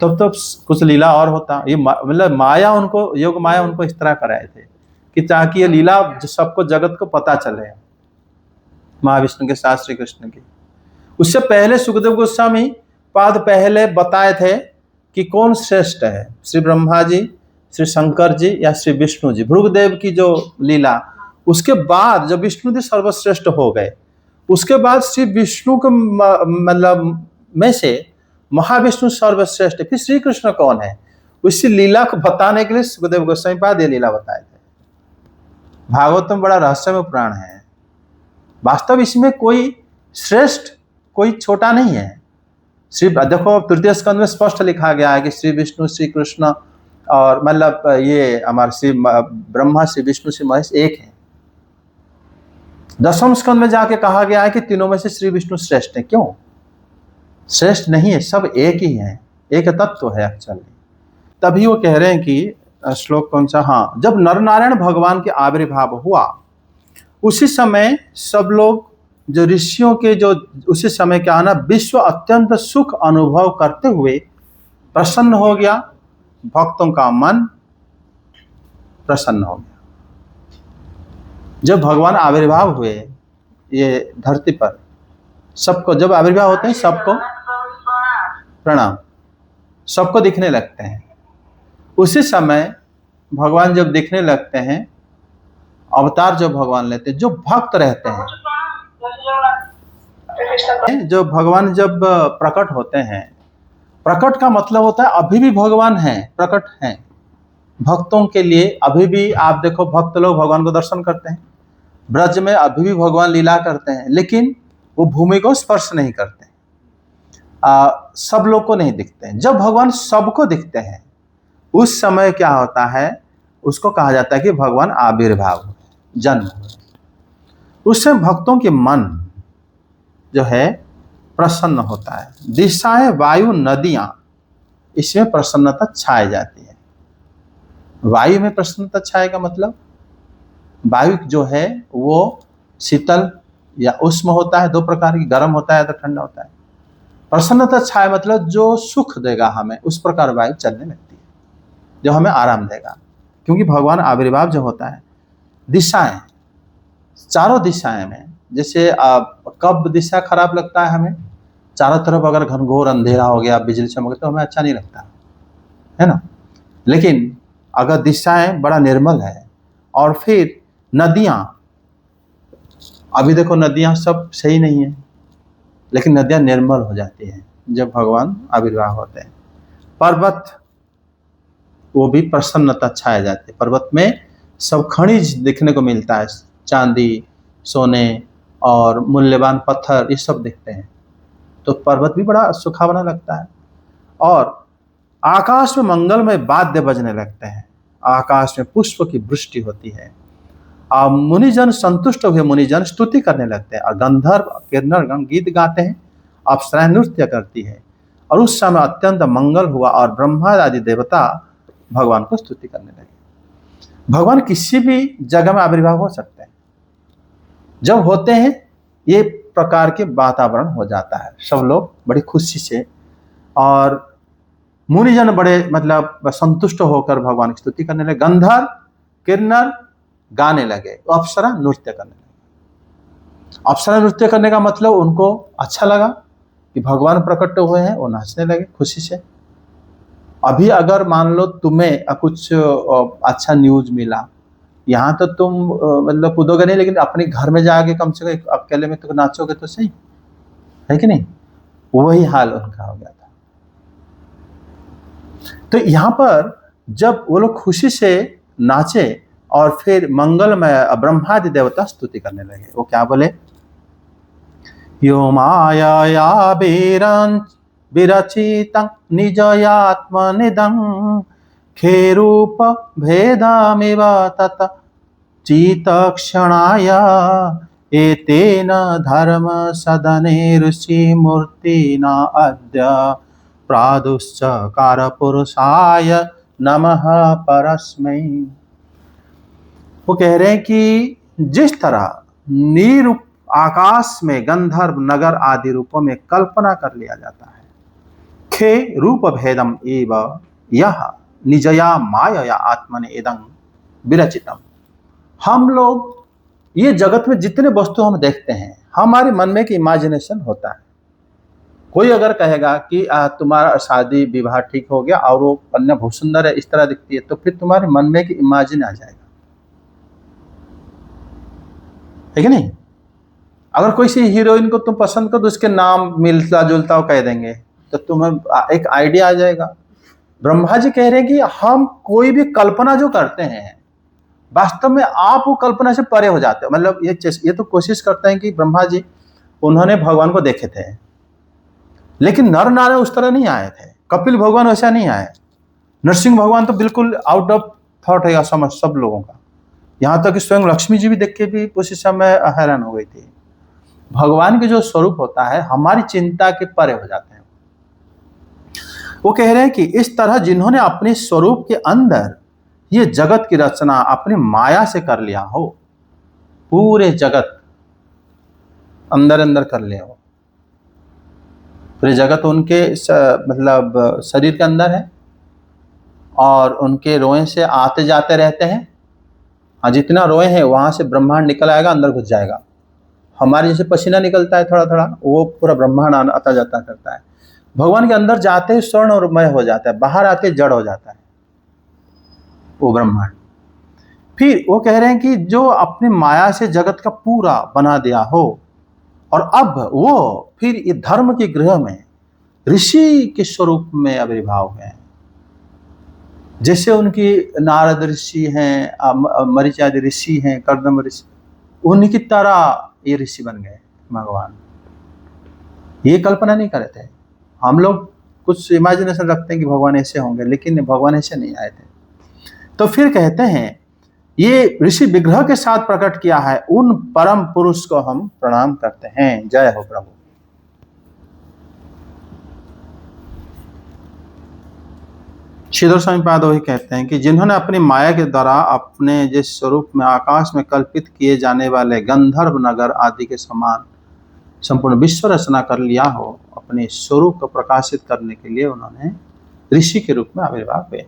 तब तो कुछ लीला और होता। ये मतलब माया उनको, योग माया उनको इस तरह कराए थे कि ताकि ये लीला सबको जगत को पता चले महाविष्णु के साथ श्री कृष्ण की। उससे पहले सुखदेव गोस्वामी पाद पहले बताए थे कि कौन श्रेष्ठ है, श्री ब्रह्मा जी, श्री शंकर जी या श्री विष्णु जी। भृगुदेव की जो लीला, उसके बाद जब विष्णु जी सर्वश्रेष्ठ हो गए, उसके बाद श्री विष्णु को मतलब में से महाविष्णु सर्वश्रेष्ठ, फिर श्री कृष्ण कौन है, उसी लीला को बताने के लिए सुखदेव गोस्वामी पाद ये लीला बताए थे। भागवत में बड़ा रहस्यमय पुराण है। वास्तव इसमें कोई श्रेष्ठ कोई छोटा नहीं है। श्री देखो तृतीय स्कंद में स्पष्ट लिखा गया है कि श्री विष्णु श्री कृष्ण और मतलब ये हमारे श्री ब्रह्मा श्री विष्णु श्री महेश एक है। 10वें स्कंद में जाके कहा गया है कि तीनों में से श्री विष्णु श्रेष्ठ है। क्यों श्रेष्ठ नहीं है, सब एक ही है, एक तत्व है एक्चुअली। तभी वो कह रहे हैं कि श्लोक कौन सा, हाँ, जब नर नारायण भगवान के आविर्भाव हुआ उसी समय सब लोग जो ऋषियों के जो उसी समय क्या ना, विश्व अत्यंत सुख अनुभव करते हुए प्रसन्न हो गया, भक्तों का मन प्रसन्न हो गया। जब भगवान आविर्भाव हुए ये धरती पर, सबको जब आविर्भाव होते हैं सबको प्रणाम, सबको दिखने लगते हैं। उसी समय भगवान जब दिखने लगते हैं, अवतार जो भगवान लेते हैं, जो भक्त रहते हैं, जो भगवान जब प्रकट होते हैं, प्रकट का मतलब होता है अभी भी भगवान हैं, प्रकट हैं भक्तों के लिए। अभी भी आप देखो भक्त लोग भगवान को दर्शन करते हैं, ब्रज में अभी भी भगवान लीला करते हैं, लेकिन वो भूमि को स्पर्श नहीं करते, सब लोग को नहीं दिखते हैं। जब भगवान सबको दिखते हैं उस समय क्या होता है, उसको कहा जाता है कि भगवान आविर्भाव हुए, जन्म हुए। उस समय भक्तों के मन जो है प्रसन्न होता है। दिशाएं वायु नदियां, इसमें प्रसन्नता छाई जाती है। वायु में प्रसन्नता छाए का मतलब, वायु जो है वो शीतल या उष्म होता है, दो प्रकार की, गर्म होता है तो ठंडा होता है। प्रसन्नता छाए मतलब जो सुख देगा हमें, उस प्रकार वायु चलने लगती है, जो हमें आराम देगा। क्योंकि भगवान आविर्भाव जो होता है, दिशाएं, चारों दिशाएं में, जैसे कब दिशा खराब लगता है हमें, चारों तरफ अगर घनघोर अंधेरा हो गया, बिजली चमक तो हमें अच्छा नहीं लगता है ना। लेकिन अगर दिशाएं बड़ा निर्मल है, और फिर नदियां, अभी देखो नदियां सब सही नहीं है, लेकिन नदियां निर्मल हो जाती हैं जब भगवान आविर्भाव होते हैं। पर्वत, वो भी प्रसन्नता छाया जाती है। पर्वत में सब खनिज देखने को मिलता है, चांदी, सोने और मूल्यवान पत्थर, ये सब दिखते हैं, तो पर्वत भी बड़ा सुखावना लगता है। और आकाश में मंगलमय वाद्य बजने लगते हैं, आकाश में पुष्प की वृष्टि होती है और मुनिजन संतुष्ट हुए मुनिजन स्तुति करने लगते हैं और गंधर्व किन्नरगण गीत गाते हैं, अप्सराएं नृत्य करती है। और उस समय अत्यंत मंगल हुआ और ब्रह्मा आदि देवता भगवान को स्तुति करने लगे। भगवान किसी भी जगह में आविर्भाव हो सकते हैं, जब होते हैं ये प्रकार के वातावरण हो जाता है, सब लोग बड़ी खुशी से और मुनिजन बड़े मतलब संतुष्ट होकर भगवान की स्तुति करने लगे। गंधर्व किन्नर गाने लगे, अप्सरा नृत्य करने लगे। अप्सरा नृत्य करने का मतलब उनको अच्छा लगा कि भगवान प्रकट हुए हैं, वो नाचने लगे खुशी से। अभी अगर मान लो तुम्हें कुछ अच्छा न्यूज मिला, यहाँ तो तुम मतलब कूदोगे नहीं, लेकिन अपने घर में जाके कम से कम अकेले में तो नाचोगे तो सही है कि नहीं। वही हाल उनका हो गया था। तो यहाँ पर जब वो लोग खुशी से नाचे और फिर मंगलमय ब्रह्मादि देवता स्तुति करने लगे, वो क्या बोले, यो माया विरचितं निजयात्मनिदं खेरूप भेदामिव तत चितक्षणाय एतेन धर्म सदने ऋषि मूर्तिना अद्य प्रादुश्चकार पुरुषाय नमः परस्मै। वो कह रहे हैं कि जिस तरह निरूप आकाश में गंधर्व नगर आदि रूपों में कल्पना कर लिया जाता है, खे रूप भेदम एव यह निजया माया आत्मने इदं विरचितम। हम लोग ये जगत में जितने वस्तु हम देखते हैं, हमारे मन में एक इमेजिनेशन होता है। कोई अगर कहेगा कि तुम्हारा शादी विवाह ठीक हो गया और वो कन्या बहुत सुंदर है, इस तरह दिखती है, तो फिर तुम्हारे मन में एक इमेजिन आ जाएगा, है कि नहीं। अगर कोई सी हीरोइन को तुम पसंद करो तो उसके नाम मिलता जुलता हो कह देंगे तो तुम्हें एक आइडिया आ जाएगा। ब्रह्मा जी कह रहे हैं कि हम कोई भी कल्पना जो करते हैं, वास्तव में आप वो कल्पना से परे हो जाते हो। मतलब ये तो कोशिश करते हैं कि ब्रह्मा जी उन्होंने भगवान को देखे थे, लेकिन नर नारायण उस तरह नहीं आए थे, कपिल भगवान वैसा नहीं आए, नरसिंह भगवान तो बिल्कुल आउट ऑफ थॉट है समझ सब लोगों का। यहाँ तक कि स्वयं लक्ष्मी जी भी देख के भी उसी समय हैरान हो गई थी। भगवान के जो स्वरूप होता है हमारी चिंता के परे हो जाते हैं। वो कह रहे हैं कि इस तरह जिन्होंने अपने स्वरूप के अंदर ये जगत की रचना अपनी माया से कर लिया हो, पूरे जगत अंदर अंदर कर लिया हो, पूरे जगत उनके मतलब शरीर के अंदर है और उनके रोए से आते जाते रहते हैं। हाँ, जितना रोए हैं वहां से ब्रह्मांड निकल आएगा, अंदर घुस जाएगा। हमारे जैसे पसीना निकलता है थोड़ा थोड़ा, वो पूरा ब्रह्मांड आता जाता करता है। भगवान के अंदर जाते ही स्वर्ण और मय हो जाता है, बाहर आते जड़ हो जाता है वो ब्रह्मांड। फिर वो कह रहे हैं कि जो अपनी माया से जगत का पूरा बना दिया हो और अब वो फिर ये धर्म के गृह में ऋषि के स्वरूप में आविर्भाव हुए। जैसे उनकी नारद ऋषि हैं, मरीचादि ऋषि हैं, कर्दम ऋषि, उन्हीं की तरह ये ऋषि बन गए भगवान। ये कल्पना नहीं करे थे। हम लोग कुछ इमेजिनेशन रखते हैं कि भगवान ऐसे होंगे, लेकिन भगवान ऐसे नहीं आए थे। तो फिर कहते हैं ये ऋषि विग्रह के साथ प्रकट किया है, उन परम पुरुष को हम प्रणाम करते हैं। जय हो प्रभु। श्रीधर स्वामी पाद वही कहते हैं कि जिन्होंने अपनी माया के द्वारा अपने जिस स्वरूप में आकाश में कल्पित किए जाने वाले गंधर्व नगर आदि के समान संपूर्ण विश्व रचना कर लिया हो, अपने स्वरूप को प्रकाशित करने के लिए उन्होंने ऋषि के रूप में आविर्भाव हुए।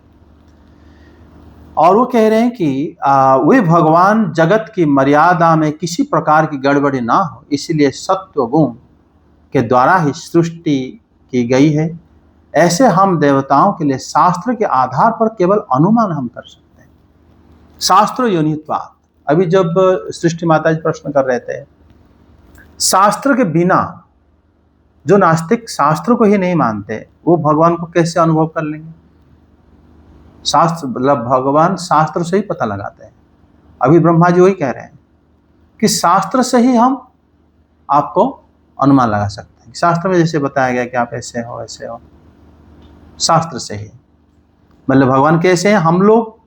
और वो कह रहे हैं कि वे भगवान जगत की मर्यादा में किसी प्रकार की गड़बड़ी ना हो, इसलिए सत्व गुण के द्वारा ही सृष्टि की गई है। ऐसे हम देवताओं के लिए शास्त्र के आधार पर केवल अनुमान हम कर सकते हैं। शास्त्र योनित्वात्। अभी जब सृष्टि माता जी प्रश्न कर रहे थे, शास्त्र के बिना जो नास्तिक शास्त्र को ही नहीं मानते, वो भगवान को कैसे अनुभव कर लेंगे। शास्त्र मतलब भगवान शास्त्र से ही पता लगाते हैं। अभी ब्रह्मा जी वही कह रहे हैं कि शास्त्र से ही हम आपको अनुमान लगा सकते हैं। शास्त्र में जैसे बताया गया कि आप ऐसे हो ऐसे हो, शास्त्र से ही। मतलब भगवान कैसे हैं, हम लोग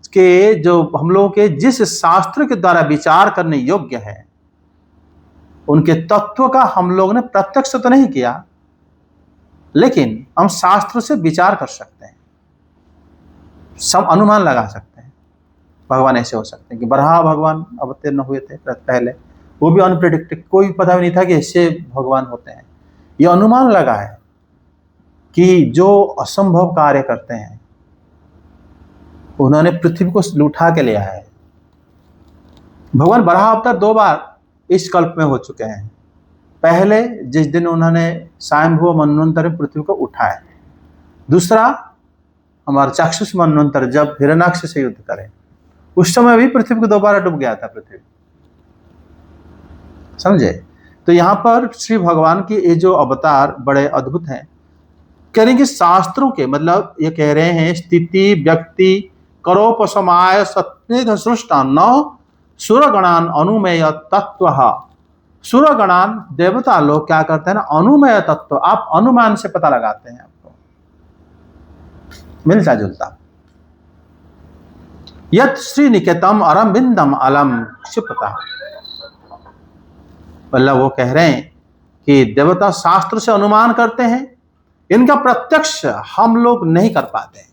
के जिस शास्त्र के द्वारा विचार करने योग्य है, उनके तत्व का हम लोग ने प्रत्यक्ष तो नहीं किया, लेकिन हम शास्त्र से विचार कर सकते हैं, सब अनुमान लगा सकते हैं। भगवान ऐसे हो सकते हैं कि बराह भगवान अवतीर्ण हुए थे पहले, वो भी अनप्रेडिक्टेड, कोई पता भी नहीं था कि ऐसे भगवान होते हैं। ये अनुमान लगा है कि जो असंभव कार्य करते हैं, उन्होंने पृथ्वी को उठा के ले आया है। भगवान बराह अवतार 2 बार इस कल्प में हो चुके हैं। पहले जिस दिन उन्होंने स्वयंभू मनवंतर में पृथ्वी को उठाया, दूसरा हमारा चाक्षुष मनवंतर जब हिरण्याक्ष से युद्ध करे, उस समय भी पृथ्वी को दोबारा डूब गया था पृथ्वी, समझे। तो यहाँ पर श्री भगवान की ये जो अवतार बड़े अद्भुत हैं। कह रहे हैं कि शास्त्रों के, मतलब ये कह रहे हैं स्थिति व्यक्ति करोपसमाय सत्निध सृष्टा न सुरगणान अनुमेय तत्व। सुरगणान देवता लोग क्या करते हैं ना, अनुमेय तत्व, आप अनुमान से पता लगाते हैं, आपको मिलता जुलता। यत् श्री निकेतम अरविंदम अलम क्षिपता। मतलब वो कह रहे हैं कि देवता शास्त्र से अनुमान करते हैं, इनका प्रत्यक्ष हम लोग नहीं कर पाते।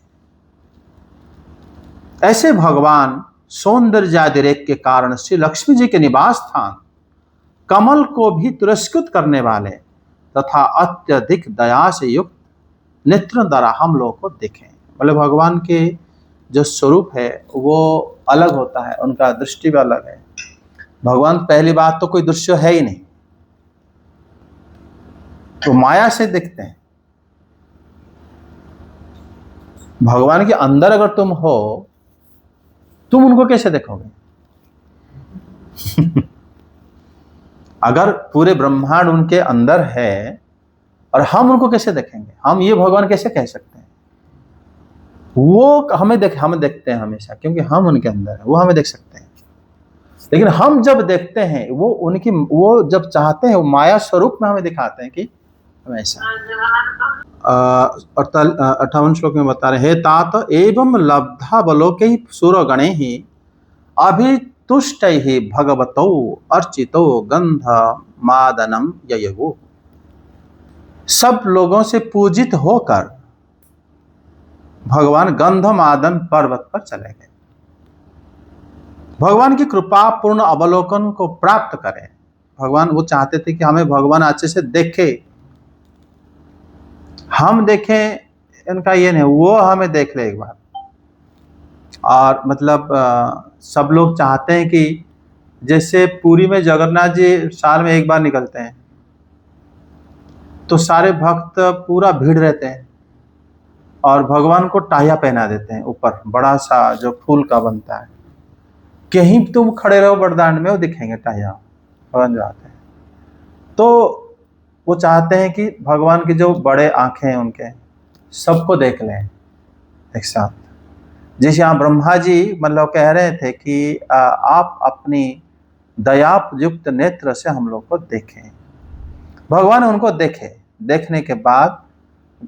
ऐसे भगवान सौंदर्यादिरेक के कारण श्री लक्ष्मी जी के निवास स्थान कमल को भी तिरस्कृत करने वाले तथा अत्यधिक दया से युक्त नेत्र द्वारा हम लोग को देखें। मतलब भगवान के जो स्वरूप है वो अलग होता है, उनका दृष्टि भी अलग है। भगवान पहली बात तो कोई दृश्य है ही नहीं, तो माया से देखते हैं। भगवान के अंदर अगर तुम हो, तुम उनको कैसे देखोगे? अगर पूरे ब्रह्मांड उनके अंदर है और हम उनको कैसे देखेंगे? हम ये भगवान कैसे कह सकते हैं? वो हमें देखते हैं हमेशा, क्योंकि हम उनके अंदर है, वो हमें देख सकते हैं। लेकिन हम जब देखते हैं, वो जब चाहते हैं, वो माया स्वरूप में हमें दिखाते हैं कि हम ऐसा। 58 श्लोक में बता रहे, हे तात एवं लब्धा बलोकै सुरगणे ही अभितुष्ट ही भगवतो अर्चितो गंध मादनम ययगो। सब लोगों से पूजित होकर भगवान गंधमादन पर्वत पर चले गए। भगवान की कृपा पूर्ण अवलोकन को प्राप्त करें। भगवान वो चाहते थे कि हमें भगवान अच्छे से देखे, हम देखें, इनका ये नहीं, वो हमें देख ले एक बार। और मतलब सब लोग चाहते हैं कि जैसे पुरी में जगन्नाथ जी साल में एक बार निकलते हैं, तो सारे भक्त पूरा भीड़ रहते हैं और भगवान को टाहिया पहना देते हैं, ऊपर बड़ा सा जो फूल का बनता है। कहीं तुम खड़े रहो बरदांड में, वो दिखेंगे टाहिया भगवान जो आते हैं। तो वो चाहते हैं कि भगवान की जो बड़े आंखें हैं उनके, सबको देख लें एक साथ। जैसे यहाँ ब्रह्मा जी मतलब कह रहे थे कि आप अपनी दया युक्त नेत्र से हम लोग को देखें। भगवान उनको देखे, देखने के बाद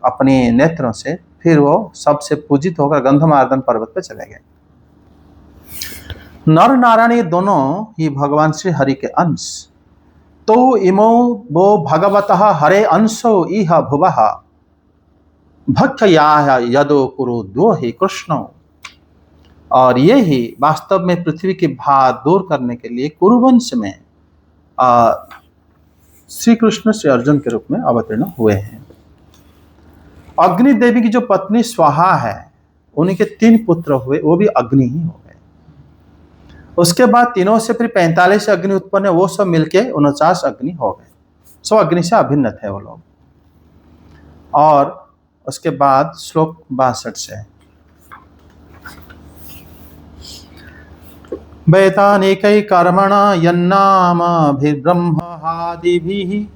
अपनी नेत्रों से फिर वो सबसे पूजित होकर गंधमार्दन पर्वत पर चले गए। नर नारायण ये दोनों ही भगवान श्री हरि के अंश। तो इमो वो भगवतः हरे अंशो इह भुवः भक्त्या यदो कुरु द्वो ही कृष्णो। और ये ही वास्तव में पृथ्वी की भार दूर करने के लिए कुरुवंश में श्री कृष्ण श्री अर्जुन के रूप में अवतीर्ण हुए हैं। अग्नि देवी की जो पत्नी स्वाहा है, उन्हीं के 3 पुत्र हुए, वो भी अग्नि ही हो गए। उसके बाद तीनों से फिर 45 अग्नि उत्पन्न है, वो सब मिलके 49 अग्नि हो गए। सब अग्नि से अभिन्न थे वो लोग। और उसके बाद श्लोक 62 से, वैतानिकै कर्मणा यन्नामभिर्ब्रह्मादिभिः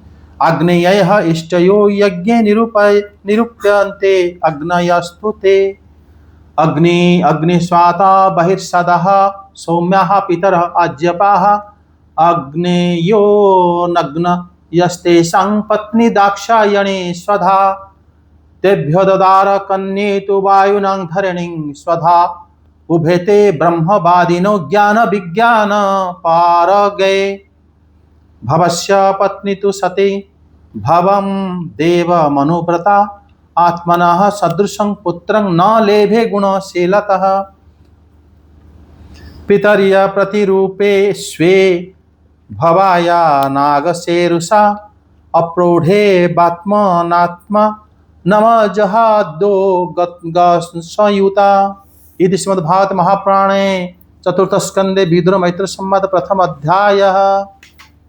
अग्नयः इष्टयो यज्ञे निरूप्यन्ते अग्नयस्तु ते। अग्निस्वाता बहिर्सदः सौम्याः पितरः आज्यपाः अग्नेयो नग्न यस्तेषां पत्नी दाक्षायणी स्वधा तेभ्यो ददार कन्ये तु वायुनां धरणिं स्वधा उभेते ब्रह्मवादिनो ज्ञान विज्ञान पारगे भवस्य पत्नी तु सती भवं देव मनुव्रता आत्मनः सदृशं पुत्रं न लेभे गुणशीलतः पितर्य प्रतिरूपे स्वे भवाया नागसेरुषा अप्रौढे बात्मनात्मा नम जहादो संयुता। इति श्रीमद्भागवत महापुराणे चतुर्थ स्कंदे विदुर मैत्र संवाद प्रथम अध्याय।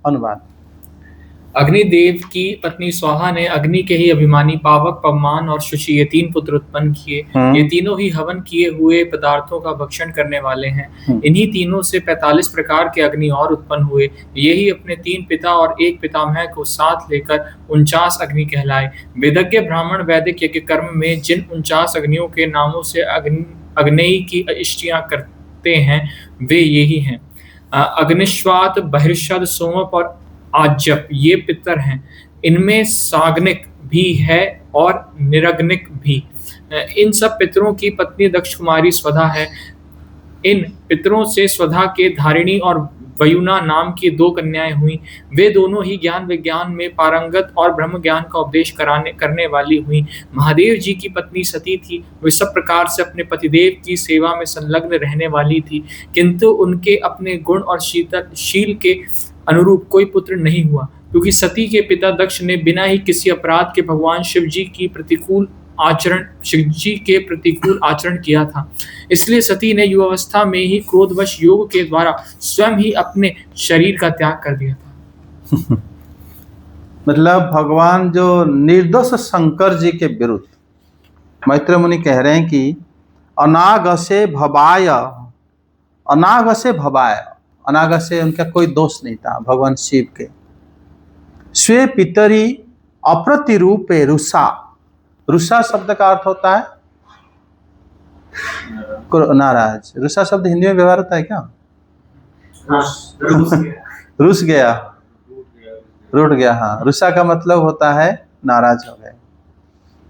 अनुवाद। अग्निदेव की पत्नी स्वाहा ने अग्नि के ही अभिमानी पावक, पवमान और शुचि ये 3 पुत्र उत्पन्न किए। ये तीनों ही हवन किए हुए पदार्थों का भक्षण करने वाले हैं। इन्हीं तीनों से 45 प्रकार के अग्नि और उत्पन्न हुए। यही अपने 3 पिता और 1 पितामह को साथ लेकर 49 अग्नि कहलाए। वेदज्ञ ब्राह्मण वैदिक यज्ञ कर्म में जिन 49 अग्नियों के नामों से अग्नेय की इष्टियां करते हैं वे यही हैं। अग्निश्वात, बहिर्षद, सोमप और आज्यप ये पितर हैं। इनमें साग्निक भी है और निरग्निक भी। इन सब पितरों की पत्नी दक्ष कुमारी स्वधा है। इन पितरों से स्वधा के धारिणी और वयुना नाम की 2 कन्याएं हुई। वे दोनों ही ज्ञान विज्ञान में पारंगत और ब्रह्म ज्ञान का उपदेश करने वाली हुई। महादेव जी की पत्नी सती थी। वे सब प्रकार से अपने पतिदेव की सेवा में संलग्न रहने वाली थी, किंतु उनके अपने गुण और शील के अनुरूप कोई पुत्र नहीं हुआ, क्योंकि सती के पिता दक्ष ने बिना ही किसी अपराध के भगवान शिव जी के प्रतिकूल आचरण किया था। इसलिए सती ने युवावस्था में ही क्रोधवश योग के द्वारा स्वयं ही अपने शरीर का त्याग कर दिया था। मतलब भगवान जो निर्दोष शंकर जी के विरुद्ध मैत्र मुनि कह रहे हैं कि अनागसे भवाय, अनाग से उनका कोई दोष नहीं था भगवान शिव के। स्वे पितरी अप्रतिरूपे रुषा, रुषा शब्द का अर्थ होता है नाराज। रुषा शब्द हिंदी में व्यवहार होता है क्या? रुस गया, रूठ गया। हाँ, रुषा का मतलब होता है नाराज हो गए।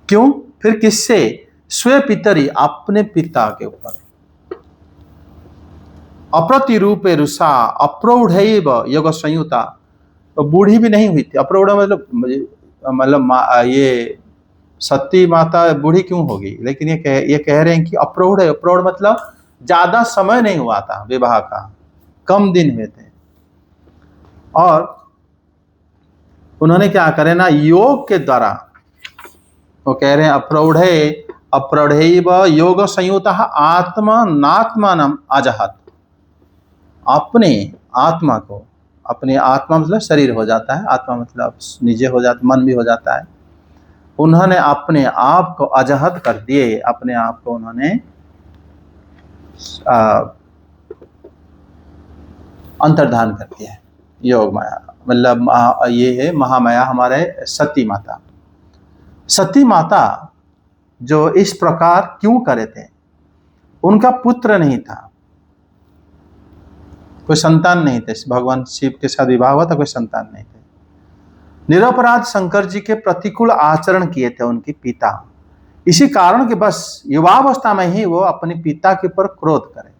क्यों? फिर किससे? स्वे पितरी, अपने पिता के ऊपर। अप्रतिरूपे रुषा अप्रौढ़ैव योग संयुता, तो बूढ़ी भी नहीं हुई थी। अप्रौढ़ मतलब ये सती माता बूढ़ी क्यों होगी? लेकिन ये कह रहे हैं कि अप्रौढ़ है। अप्रौढ़ मतलब ज्यादा समय नहीं हुआ था विवाह का, कम दिन हुए थे। और उन्होंने क्या करे ना, योग के द्वारा वो कह रहे हैं अप्रौढ़ैव योग संयुता आत्मनात्मानम अजहत, अपने आत्मा को, अपने आत्मा मतलब शरीर हो जाता है, आत्मा मतलब निजे हो जाता, मन भी हो जाता है। उन्होंने अपने आप को अजहत कर दिए, अपने आप को उन्होंने अंतर्धान कर दिया। योग माया मतलब ये है महामाया हमारे सती माता। सती माता जो इस प्रकार क्यों करे थे? उनका पुत्र नहीं था, कोई संतान नहीं थे। भगवान शिव के साथ विवाह हुआ था, कोई संतान नहीं थे। निरपराध शंकर जी के प्रतिकूल आचरण किए थे उनके पिता। इसी कारण के बस युवावस्था में ही वो अपने पिता के ऊपर क्रोध करे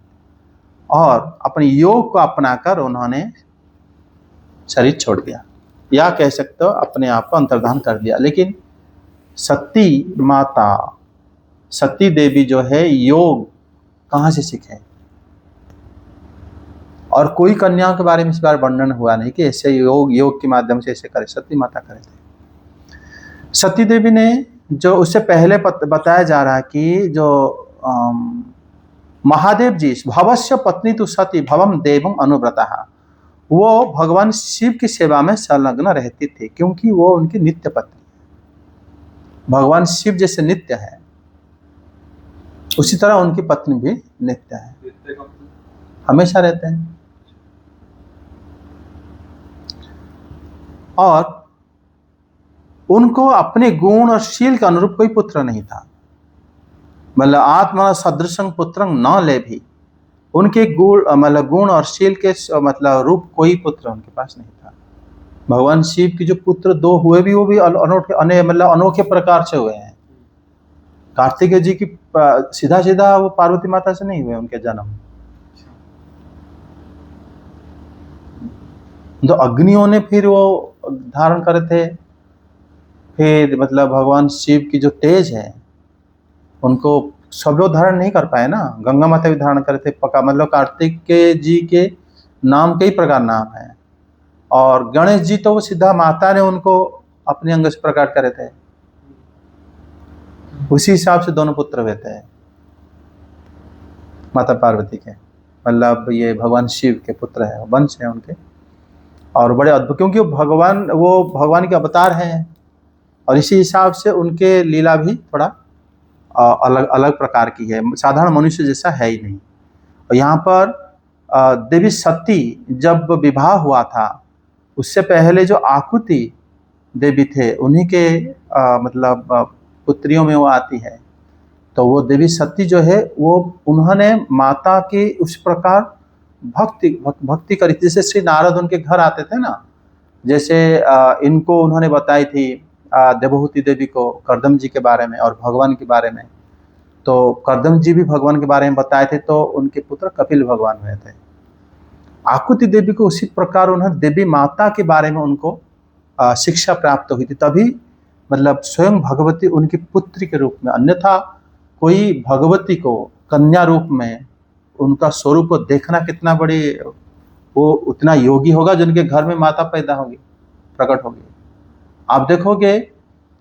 और अपने योग को अपनाकर उन्होंने शरीर छोड़ दिया, या कह सकते हो अपने आप को अंतर्धान कर दिया। लेकिन सती माता, सती देवी जो है, योग कहाँ से सीखे? और कोई कन्याओं के बारे में इस बार वर्णन हुआ नहीं कि ऐसे योग के माध्यम से ऐसे करे। सती माता करे थे। सती देवी ने जो उससे पहले बताया जा रहा है कि जो महादेव जी भवस्य पत्नी तु सती भवम देवम अनुव्रता, वो भगवान शिव की सेवा में संलग्न रहती थी, क्योंकि वो उनकी नित्य पत्नी। भगवान शिव जैसे नित्य है उसी तरह उनकी पत्नी भी नित्य है, हमेशा रहते हैं। और उनको अपने गुण और शील के अनुरूप कोई पुत्र नहीं था। मतलब आत्मा सदृशं पुत्रं न ले भी, उनके गुण और शील के मतलब रूप कोई पुत्र उनके पास नहीं था। भगवान शिव के जो पुत्र 2 हुए भी वो भी अनोखे मतलब अनोखे प्रकार से हुए हैं। कार्तिकेय जी की सीधा सीधा वो पार्वती माता से नहीं हुए उनके जन्म। तो अग्नियों ने फिर वो धारण करे थे, फिर मतलब भगवान शिव की जो तेज है उनको सब लोग धारण नहीं कर पाए ना। गंगा माता भी धारण करे थे पका, मतलब कार्तिकेय जी के नाम कई प्रकार नाम है, और गणेश जी तो वो सीधा माता ने उनको अपने अंग से प्रकट करे थे, उसी हिसाब से दोनों पुत्र हुए थे माता पार्वती के, मतलब ये भगवान शिव के पुत्र है, वंश है उनके। और बड़े अद्भुत, क्योंकि वो भगवान के अवतार हैं, और इसी हिसाब से उनके लीला भी थोड़ा अलग अलग प्रकार की है, साधारण मनुष्य जैसा है ही नहीं। और यहाँ पर देवी सती जब विवाह हुआ था, उससे पहले जो आकुति देवी थे उन्हीं के मतलब पुत्रियों में वो आती है। तो वो देवी सती जो है वो उन्होंने माता की उस प्रकार भक्ति करी, जैसे श्री नारद उनके घर आते थे ना, जैसे इनको उन्होंने बताई थी देवहूति देवी को कर्दम जी के बारे में और भगवान के बारे में। तो कर्दम जी भी भगवान के बारे में बताए थे, तो उनके पुत्र कपिल भगवान हुए थे। आकुति देवी को उसी प्रकार उन्हें देवी माता के बारे में उनको शिक्षा प्राप्त हुई थी, तभी मतलब स्वयं भगवती उनकी पुत्री के रूप में। अन्यथा कोई भगवती को कन्या रूप में उनका स्वरूप को देखना कितना बड़ी, वो उतना योगी होगा जिनके घर में माता पैदा होगी, प्रकट होगी। आप देखोगे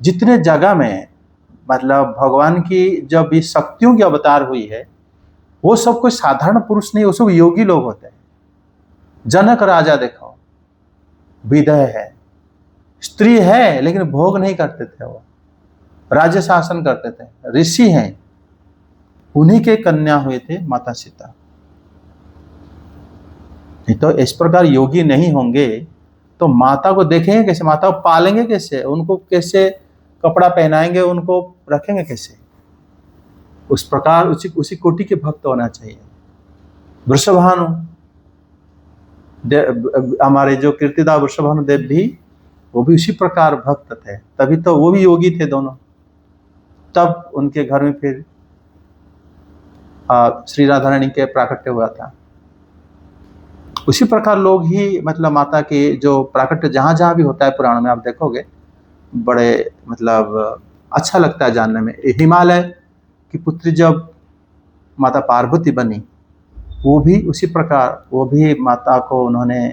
जितने जगह में मतलब भगवान की जब ये शक्तियों की अवतार हुई है, वो सब कोई साधारण पुरुष नहीं, वो सब योगी लोग होते हैं। जनक राजा देखो, विदय है, स्त्री है लेकिन भोग नहीं करते थे, वो राज्य शासन करते थे, ऋषि हैं, उन्हीं के कन्या हुए थे माता सीता। नहीं तो इस प्रकार योगी नहीं होंगे तो माता को देखेंगे कैसे, माता को पालेंगे कैसे, उनको कैसे कपड़ा पहनाएंगे, उनको रखेंगे कैसे। उस प्रकार उसी कोटि के भक्त होना चाहिए। वृषभानु हमारे जो कीर्तिदा वृषभानु देव भी, वो भी उसी प्रकार भक्त थे, तभी तो वो भी योगी थे दोनों। तब उनके घर में फिर श्री राधा रानी के प्राकट्य हुआ था। उसी प्रकार लोग ही मतलब माता के जो प्राकट्य जहाँ जहाँ भी होता है पुराण में आप देखोगे, बड़े मतलब अच्छा लगता है जानने में। हिमालय की पुत्री जब माता पार्वती बनी, वो भी उसी प्रकार, वो भी माता को उन्होंने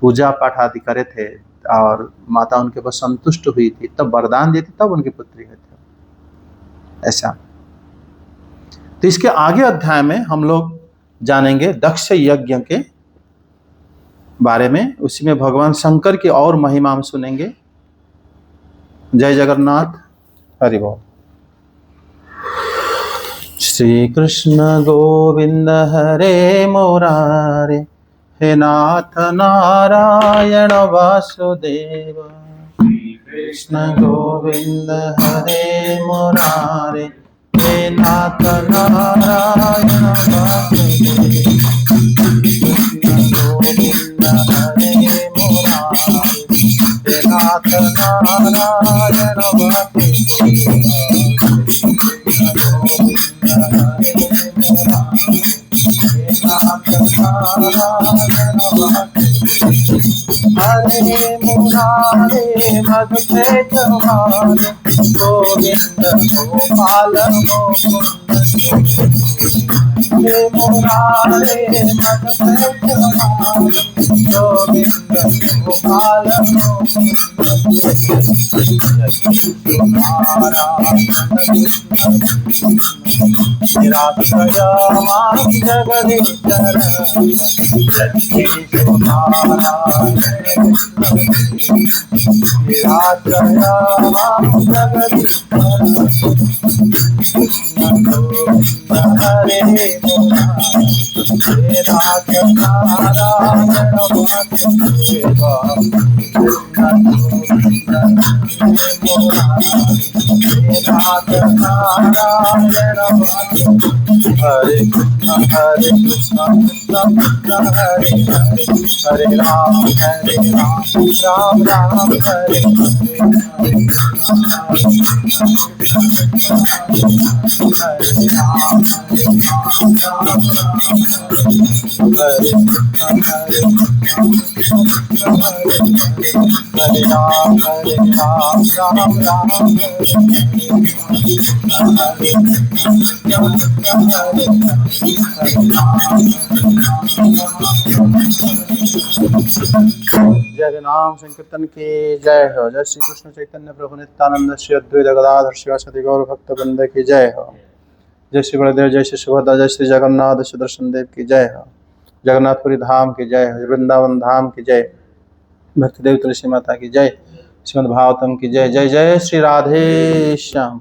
पूजा पाठ आदि करे थे, और माता उनके पर संतुष्ट हुई थी, तब वरदान दी थी, तब उनकी पुत्री हुई थी। ऐसा। तो इसके आगे अध्याय में हम लोग जानेंगे दक्ष यज्ञ के बारे में, उसी में भगवान शंकर की और महिमा हम सुनेंगे। जय जगन्नाथ, हरि बोल। श्री कृष्ण गोविंद हरे मुरारे, हे नाथ नारायण वासुदेव। कृष्ण गोविंद हरे मुरारे, हे नाथ नारायण वासुदेव। कृष्ण गोविंद हरे मुरारे, हे नाथ नारायण वासुदेव। हरे मुरारे मधुके जवान, गोविंद गोपाल मुकुंद। हे मुरारे मधुके जवान, गोविंद गोपाल हरे Hare Krishna Krishna Krishna Hare Hare, Hare Ram Ram Ram Hare जय नाम संकीर्तन की जय हो। जय श्री कृष्ण चैतन्य प्रभु नित्यानंद श्री अद्वैत गदाधर शिवासादि गौर भक्त वृंद की जय हो। जय श्री बलदेव, जय श्री सुभद्रा, जय श्री जगन्नाथ सुदर्शन देव की जय हो। जगन्नाथपुरी धाम की जय हो। वृंदावन धाम की जय। भक्तिदेव तुलसी माता की जय। श्रीमद् भागवतम की जय। जय जय श्री राधे श्याम।